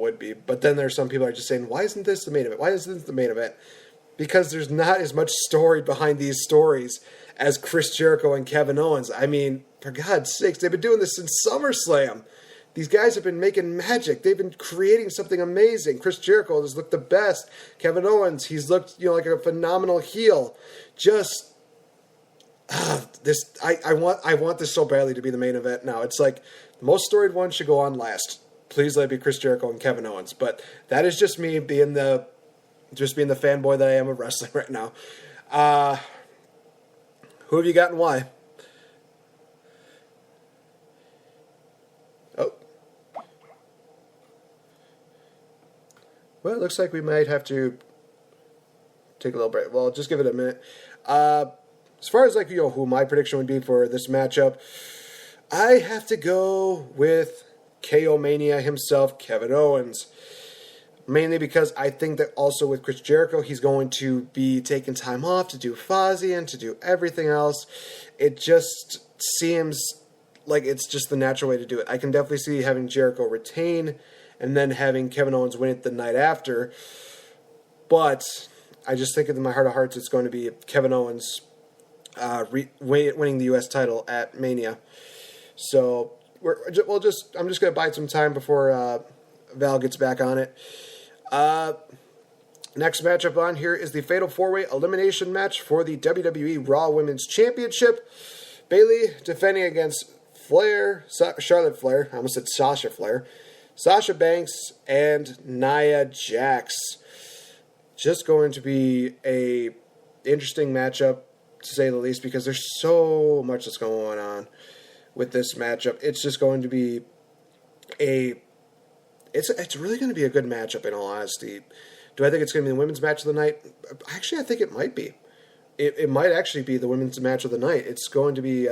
would be. But then there's some people are just saying, why isn't this the main event? Why isn't this the main event? Because there's not as much story behind these stories as Chris Jericho and Kevin Owens. I mean, for God's sakes, they've been doing this since SummerSlam. These guys have been making magic. They've been creating something amazing. Chris Jericho has looked the best. Kevin Owens, he's looked, like a phenomenal heel. Just I want this so badly to be the main event now. It's like the most storied one should go on last. Please let it be Chris Jericho and Kevin Owens. But that is just me being the fanboy that I am of wrestling right now. Who have you got and why? Oh. Well, it looks like we might have to take a little break. Well, just give it a minute. As far as who my prediction would be for this matchup, I have to go with KO Mania himself, Kevin Owens. Mainly because I think that also with Chris Jericho, he's going to be taking time off to do Fozzy and to do everything else. It just seems like it's just the natural way to do it. I can definitely see having Jericho retain and then having Kevin Owens win it the night after. But I just think in my heart of hearts it's going to be Kevin Owens winning the U.S. title at Mania. So I'm just going to bide some time before Val gets back on it. Next matchup on here is the Fatal 4-Way Elimination match for the WWE Raw Women's Championship. Bayley defending against Charlotte Flair, I almost said Sasha Flair, Sasha Banks, and Nia Jax. Just going to be a interesting matchup, to say the least, because there's so much that's going on with this matchup. It's just going to be It's really going to be a good matchup, in all honesty. Do I think it's going to be the women's match of the night? Actually, I think it might be. It might actually be the women's match of the night. It's going to be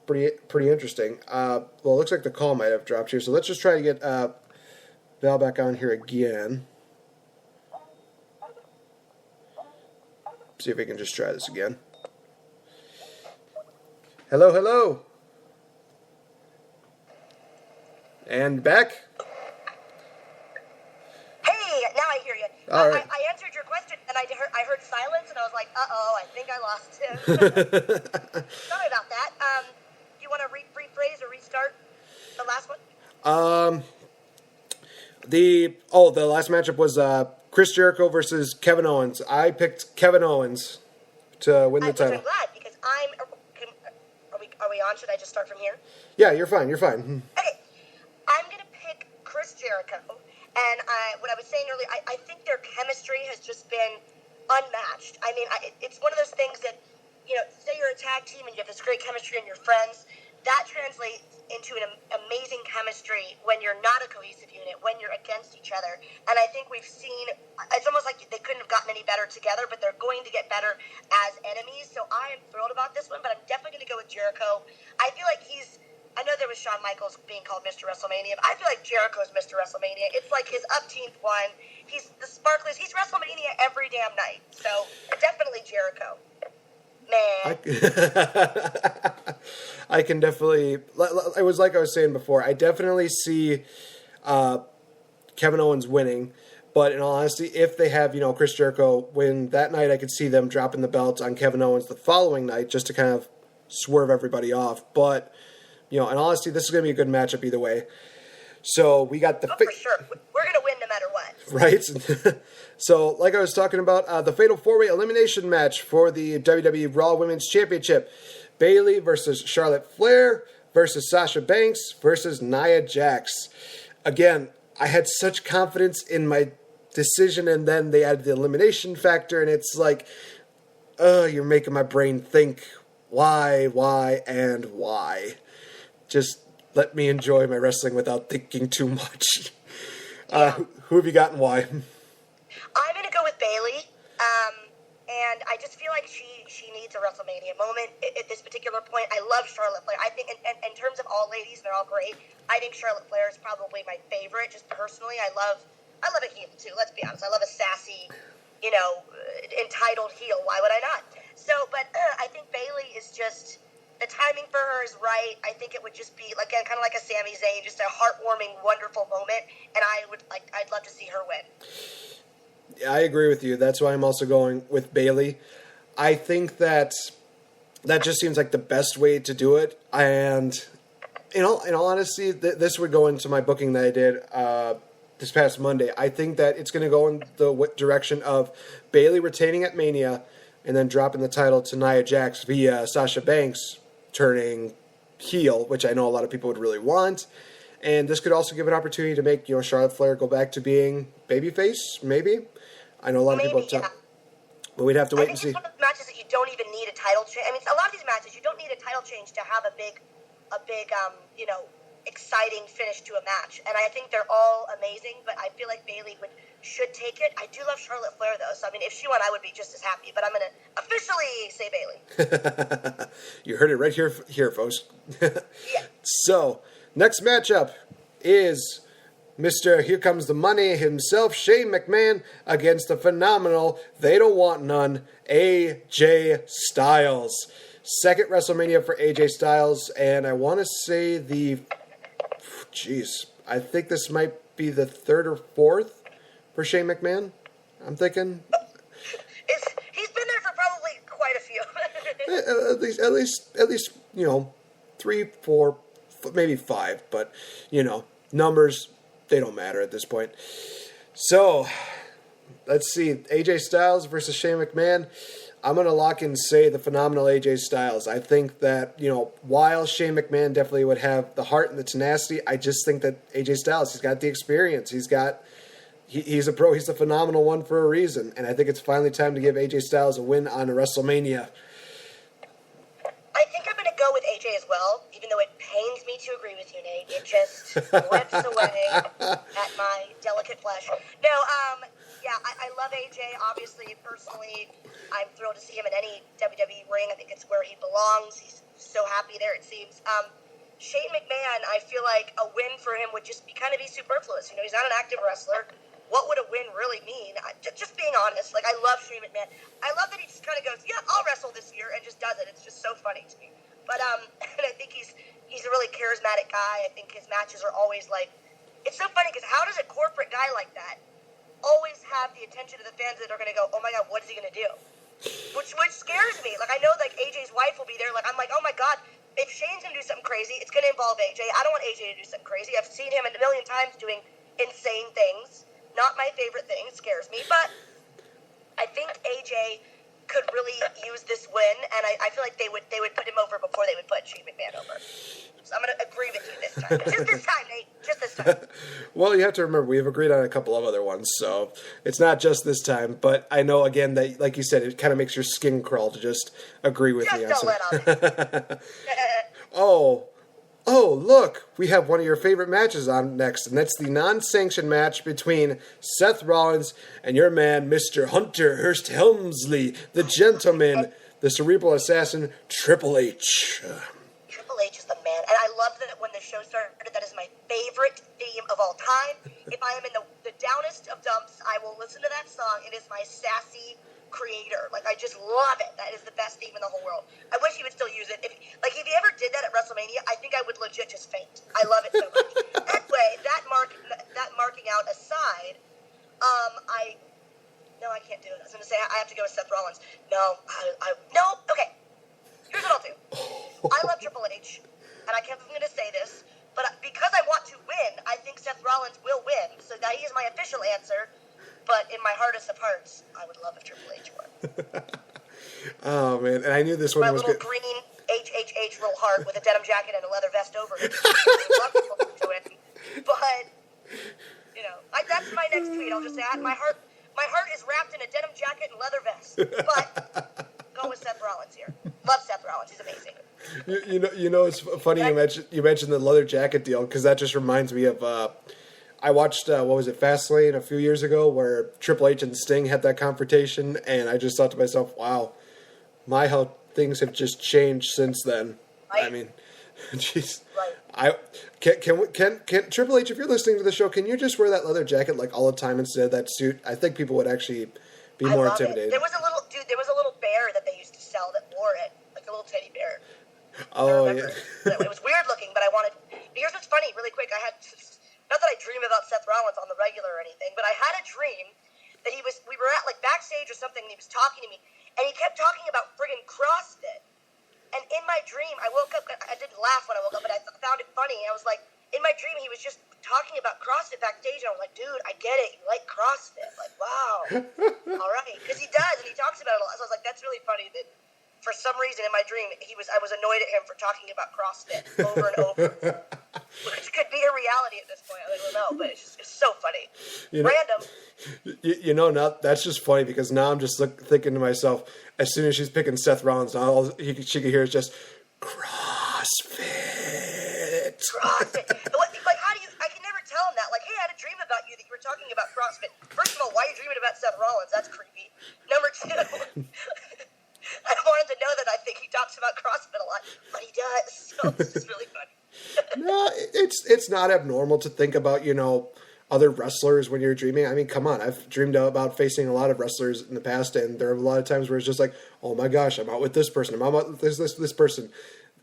pretty interesting. Well, it looks like the call might have dropped here, so let's just try to get Val back on here again. See if we can just try this again. Hello. And back. Hey, now I hear you. All right. I answered your question, and I heard silence, and I was like, uh-oh, I think I lost him. Sorry about that. Do you want to rephrase or restart the last one? The last matchup was Chris Jericho versus Kevin Owens. I picked Kevin Owens to win the title. I'm glad, because are we on? Should I just start from here? Yeah, you're fine. Okay. I'm going to pick Chris Jericho. And what I was saying earlier, I think their chemistry has just been unmatched. I mean, it's one of those things that, say you're a tag team and you have this great chemistry and you're friends. That translates into an amazing chemistry when you're not a cohesive unit, when you're against each other. And I think we've seen, it's almost like they couldn't have gotten any better together, but they're going to get better as enemies. So I am thrilled about this one, but I'm definitely going to go with Jericho. I feel like I know there was Shawn Michaels being called Mr. WrestleMania, but I feel like Jericho's Mr. WrestleMania. It's like his upteenth one. He's the sparklers. He's WrestleMania every damn night. So definitely Jericho. Man. I can definitely, it was like I was saying before, I definitely see Kevin Owens winning, but in all honesty, if they have, Chris Jericho win that night, I could see them dropping the belt on Kevin Owens the following night just to kind of swerve everybody off. But, in all honesty, this is going to be a good matchup either way. So we got the... for sure. We're going to win no matter what. Right? So, like I was talking about, the Fatal 4-Way Elimination match for the WWE Raw Women's Championship. Bayley versus Charlotte Flair versus Sasha Banks versus Nia Jax. Again, I had such confidence in my decision, and then they added the elimination factor, and it's like, you're making my brain think, why, and why. Just let me enjoy my wrestling without thinking too much. Who have you got and why? I'm going to go with Bayley. And I just feel like she needs a WrestleMania moment at this particular point. I love Charlotte Flair. I think in terms of all ladies, they're all great. I think Charlotte Flair is probably my favorite, just personally. I love a heel, too. Let's be honest. I love a sassy, entitled heel. Why would I not? So, but I think Bayley is just... The timing for her is right. I think it would just be, like, kind of like a Sami Zayn, just a heartwarming, wonderful moment, and I'd love to see her win. Yeah, I agree with you. That's why I'm also going with Bayley. I think that just seems like the best way to do it, and in all honesty, this would go into my booking that I did this past Monday. I think that it's going to go in the direction of Bayley retaining at Mania and then dropping the title to Nia Jax via Sasha Banks turning heel, which I know a lot of people would really want. And this could also give an opportunity to make Charlotte Flair go back to being babyface, maybe. I know a lot of people talk, but we'd have to wait and see. It's one of the matches that you don't even need a title change. I mean, a lot of these matches, you don't need a title change to have a big exciting finish to a match. And I think they're all amazing, but I feel like Bayley should take it. I do love Charlotte Flair, though, so I mean, if she won, I would be just as happy. But I'm going to officially say Bayley. You heard it right here, folks. Yeah. So, next matchup is Mr. Here Comes the Money himself, Shane McMahon, against the phenomenal, they don't want none, AJ Styles. Second WrestleMania for AJ Styles, and I want to say I think this might be the third or fourth for Shane McMahon. I'm thinking. He's been there for probably quite a few. at least 3, 4, maybe 5, but numbers, they don't matter at this point. So let's see, AJ Styles versus Shane McMahon. I'm going to lock and say the phenomenal AJ Styles. I think that, while Shane McMahon definitely would have the heart and the tenacity, I just think that AJ Styles, he's got the experience. He's a pro. He's the phenomenal one for a reason. And I think it's finally time to give AJ Styles a win on a WrestleMania. I think I'm going to go with AJ as well, even though it pains me to agree with you, Nate. It just rips away at my delicate flesh. No, I love AJ. Obviously, personally, I'm thrilled to see him in any WWE ring. I think it's where he belongs. He's so happy there, it seems. Shane McMahon, I feel like a win for him would just be superfluous. He's not an active wrestler. What would a win really mean? Just being honest, I love Shane McMahon. I love that he just kind of goes, yeah, I'll wrestle this year, and just does it. It's just so funny to me. But and I think he's a really charismatic guy. I think his matches are always it's so funny because how does a corporate guy like that always have the attention of the fans that are going to go, oh my God, what is he going to do? Which scares me. I know AJ's wife will be there. I'm like, oh my God, if Shane's going to do something crazy, it's going to involve AJ. I don't want AJ to do something crazy. I've seen him a million times doing insane things. Not my favorite thing. It scares me. But I think AJ could really use this win, and I feel like they would put him over before they would put Shane McMahon over. So I'm going to agree with you this time. Just this time, Nate. Just this time. Well, you have to remember, we have agreed on a couple of other ones, so it's not just this time. But I know, again, that, like you said, it kind of makes your skin crawl to just agree with me on something. Let on. Oh, look, we have one of your favorite matches on next, and that's the non-sanctioned match between Seth Rollins and your man, Mr. Hunter Hearst Helmsley, the gentleman, the cerebral assassin, Triple H. Triple H is the man, and I love that when the show started, that is my favorite theme of all time. If I am in the downest of dumps, I will listen to that song. It is my sassy creator. I just love it. That is the best theme in the whole world. I wish he would still use it. If he ever did that at WrestleMania, I think I would legit just faint. I love it so much. Anyway, that marking out aside, I can't do it. I was going to say I have to go with Seth Rollins. No. Okay. Here's what I'll do. I love Triple H, and I can't believe I'm going to say this, but because I want to win, I think Seth Rollins will win. So that is my official answer. But in my hardest of hearts, I would love if Triple H won. Oh, man. And I knew this one was good. My little green HHH little heart with a denim jacket and a leather vest over it. I love to win. But, that's my next tweet. I'll just say my heart is wrapped in a denim jacket and leather vest. But go with Seth Rollins here. Love Seth Rollins. He's amazing. It's funny you mentioned the leather jacket deal, because that just reminds me of... I watched, Fastlane a few years ago, where Triple H and Sting had that confrontation, and I just thought to myself, wow, how things have just changed since then. Right. I mean, jeez. Right. Can Triple H, if you're listening to the show, can you just wear that leather jacket all the time instead of that suit? I think people would actually be more intimidated. There was a little bear that they used to sell that wore it, like a little teddy bear. Oh, yeah. It was weird looking, but I wanted... Here's what's funny, really quick. I had... Not that I dream about Seth Rollins on the regular or anything, but I had a dream that we were at, like, backstage or something, and he was talking to me, and he kept talking about friggin' CrossFit. And in my dream, I woke up... I didn't laugh when I woke up, but I found it funny. I was like... In my dream, he was just talking about CrossFit backstage, and I was like, dude, I get it. You like CrossFit. Like, wow. All right. Because he does, and he talks about it a lot. So I was like, that's really funny that for some reason in my dream, I was annoyed at him for talking about CrossFit over and over. Which could be a reality at this point. I don't know, but it's so funny. Random. Now, that's just funny because now I'm just thinking to myself, as soon as she's picking Seth Rollins, all she can hear is just, CrossFit. Like, how do you... I can never tell him that. Like, hey, I had a dream about you that you were talking about CrossFit. First of all, why are you dreaming about Seth Rollins? That's creepy. Number two, I wanted to know that I think he talks about CrossFit a lot, but he does. So it's just really funny. No, it's not abnormal to think about, other wrestlers when you're dreaming. I mean, come on. I've dreamed about facing a lot of wrestlers in the past, and there are a lot of times where it's just like, oh my gosh, I'm out with this person. I'm out with this person.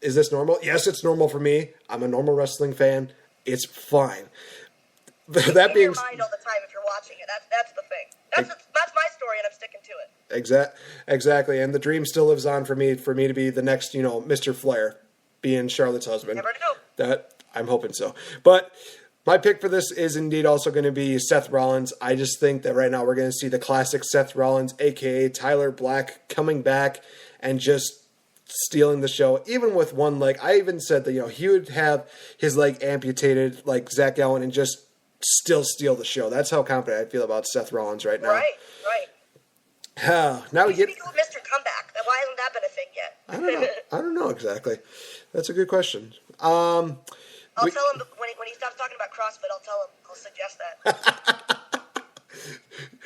Is this normal? Yes, it's normal for me. I'm a normal wrestling fan. It's fine. That being in your mind all the time if you're watching it. That's the thing. That's my story, and I'm sticking to it. Exactly. And the dream still lives on for me to be the next, Mr. Flair, being Charlotte's husband. Never know. That I'm hoping so. But my pick for this is indeed also going to be Seth Rollins. I just think that right now we're going to see the classic Seth Rollins, a.k.a. Tyler Black, coming back and just stealing the show, even with one leg. I even said that, he would have his leg amputated like Zach Allen and just still steal the show. That's how confident I feel about Seth Rollins right now. Right. Now we get Mr. Comeback. Why hasn't that been a thing yet? I don't know exactly. That's a good question. I'll tell him when he stops talking about CrossFit. I'll tell him. I'll suggest that.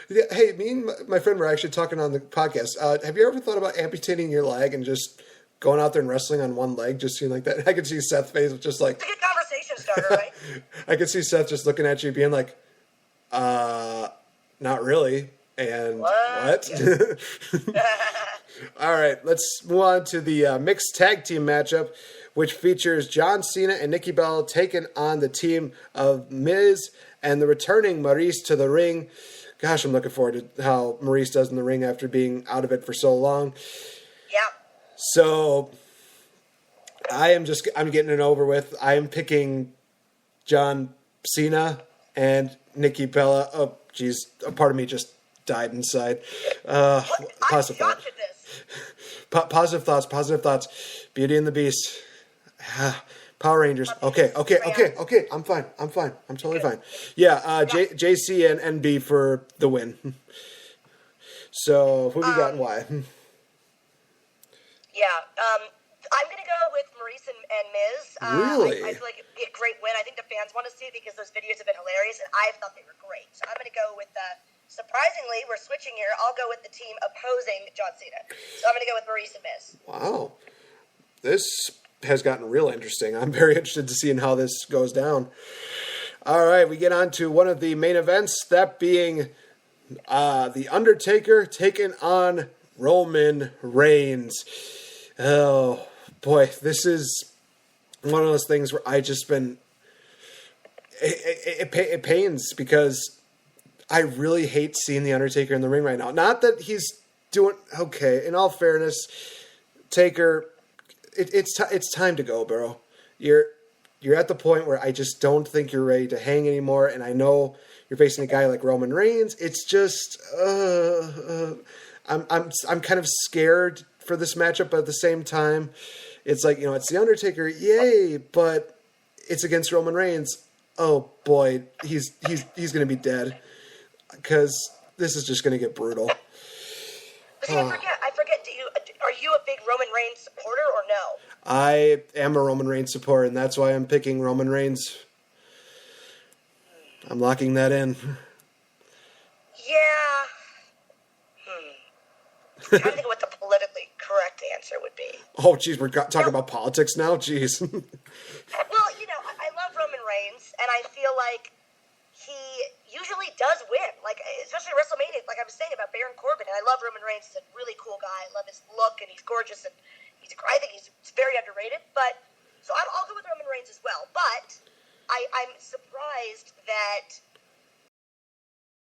Yeah, hey, me and my friend were actually talking on the podcast. Have you ever thought about amputating your leg and just going out there and wrestling on one leg, just seeing like that? I could see Seth's face just like... It's a good conversation starter, right? I could see Seth just looking at you being like, not really. And what? All right, let's move on to the mixed tag team matchup, which features John Cena and Nikki Bella taking on the team of Miz and the returning Maurice to the ring. Gosh, I'm looking forward to how Maurice does in the ring after being out of it for so long. Yeah. So I'm getting it over with. I am picking John Cena and Nikki Bella. Oh, geez, a part of me just died inside. Positive thoughts. Positive thoughts. Beauty and the Beast. Power Rangers. Okay. I'm fine. I'm totally fine. Yeah, JC and NB for the win. So, who do you got and why? Yeah, I'm going to go with Maurice and Miz. Really? I feel like it'd be a great win. I think the fans want to see it because those videos have been hilarious, and I thought they were great. So I'm going to go with, surprisingly, we're switching here. I'll go with the team opposing John Cena. So I'm going to go with Maurice and Miz. Wow. This has gotten real interesting. I'm very interested to seeing how this goes down. All right, we get on to one of the main events, that being The Undertaker taking on Roman Reigns. Oh, boy, this is one of those things where I just been... It pains because I really hate seeing The Undertaker in the ring right now. Not that he's doing... Okay, in all fairness, Taker... It's time to go, bro. You're at the point where I just don't think you're ready to hang anymore, and I know you're facing a guy like Roman Reigns. It's just I'm kind of scared for this matchup, but at the same time, it's like, it's The Undertaker, yay, but it's against Roman Reigns. Oh boy, he's going to be dead because this is just going to get brutal. But see, I forget. Are you a big Roman Reigns supporter or no? I am a Roman Reigns supporter, and that's why I'm picking Roman Reigns. I'm locking that in. Yeah. I'm trying to think of what the politically correct answer would be. Oh, geez, we're talking about politics now? Jeez. Well, I love Roman Reigns, and I feel like he usually does win, like especially Wrestlemania, like I was saying about Baron Corbin. And I love Roman Reigns. He's a really cool guy. I love his look, and he's gorgeous, and I think he's very underrated. But so I'll go with Roman Reigns as well. But I'm surprised that